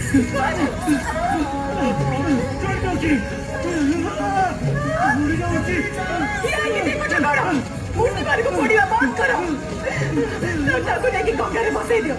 ये देखो झगड़ा मुझे मारे को पड़ी बात करो तो ताको लेके गंगा रे बसई दियो